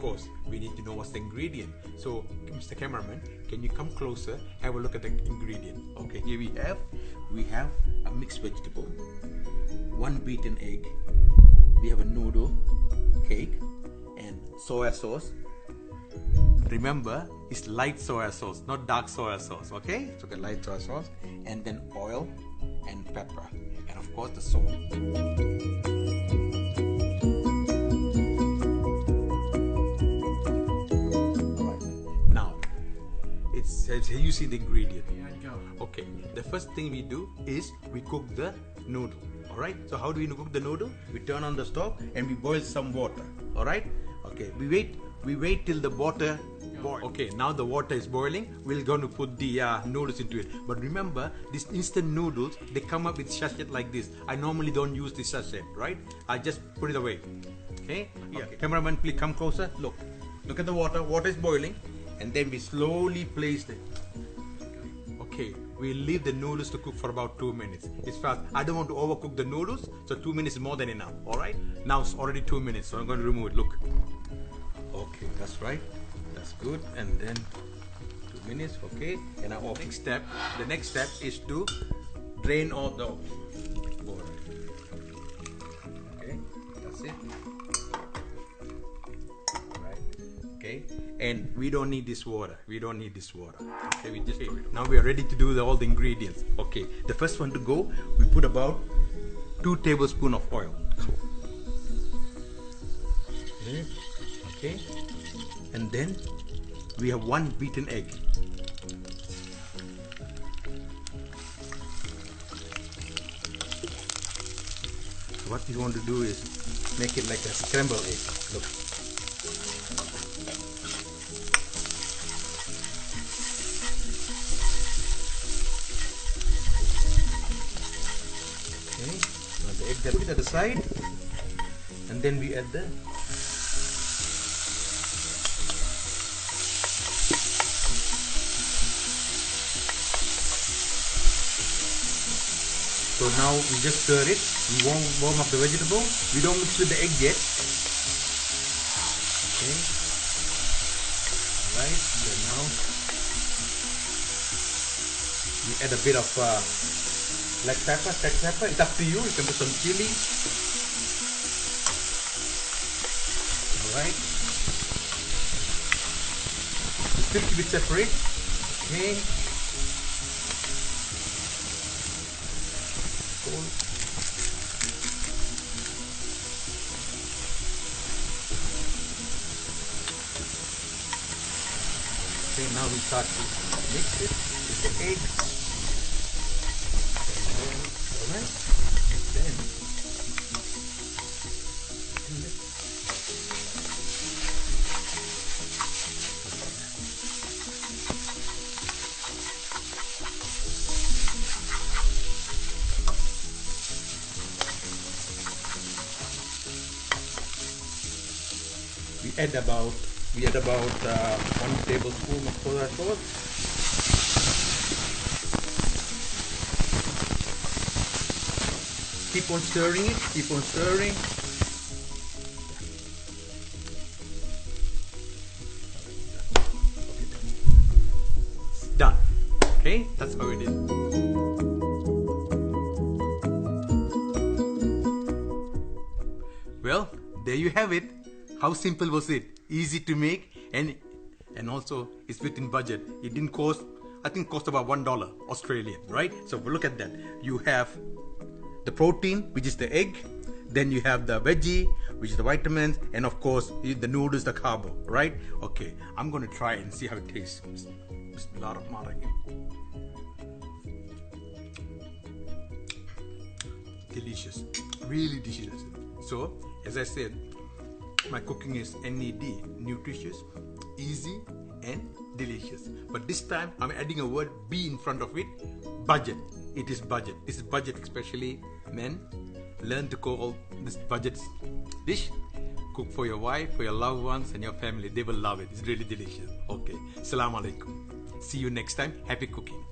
course, we need to know what's the ingredient. So, Mr. Cameraman, can you come closer, have a look at the ingredient? Okay, here we have a mixed vegetable, 1 beaten egg, we have a noodle, cake, and soya sauce. Remember, it's light soya sauce, not dark soya sauce, okay? So get light soya sauce, and then oil and pepper, and of course the salt. Here you see the ingredient. Okay, the first thing we do is we cook the noodle. Alright, so how do we cook the noodle? We turn on the stove and we boil some water. Alright, okay, we wait till the water boils. Okay, now the water is boiling. We're going to put the noodles into it. But remember, these instant noodles, they come up with sachet like this. I normally don't use this sachet, right? I just put it away. Okay, yeah. Okay. Cameraman, please come closer. Look at the water. Water is boiling. And then we slowly place it. Okay, we leave the noodles to cook for about 2 minutes. It's fast. I don't want to overcook the noodles, so 2 minutes is more than enough. Alright? Now it's already 2 minutes, so I'm going to remove it. Look. Okay, that's right. That's good. And then 2 minutes, okay. And our the next step is to drain all the water. Okay, that's it. Okay, and we don't need this water. Okay, now we are ready to do all the ingredients. Okay, the first one to go, we put about 2 tablespoons of oil. Okay, and then we have 1 beaten egg. So what you want to do is make it like a scrambled egg. Look. The egg at the side, and then we add the so now we just stir it. We warm up the vegetable. We don't mix with the egg yet. Okay. Alright, then now we add a bit of black pepper, it's up to you. You can put some chili. Alright. Still keep it separate. Okay. Okay, now we start to mix it with the eggs. We add about 1 tablespoon of soya sauce. Keep on stirring it. It's done. Okay, that's how it is. Well, there you have it. How simple was it? Easy to make, and also it's within budget. It didn't cost, I think cost about $1 Australian, right? So look at that. You have the protein, which is the egg, then you have the veggie, which is the vitamins, and of course the noodles, the carbo, right? Okay, I'm gonna try it and see how it tastes. Bismillahirrahmanirrahim. Delicious, really delicious. So, as I said, my cooking is NED, nutritious, easy, and delicious. But this time I'm adding a word B in front of it. Budget. It is budget. This is budget, especially men. Learn to cook this budget dish. Cook for your wife, for your loved ones, and your family. They will love it. It's really delicious. Okay. Assalamu alaikum. See you next time. Happy cooking.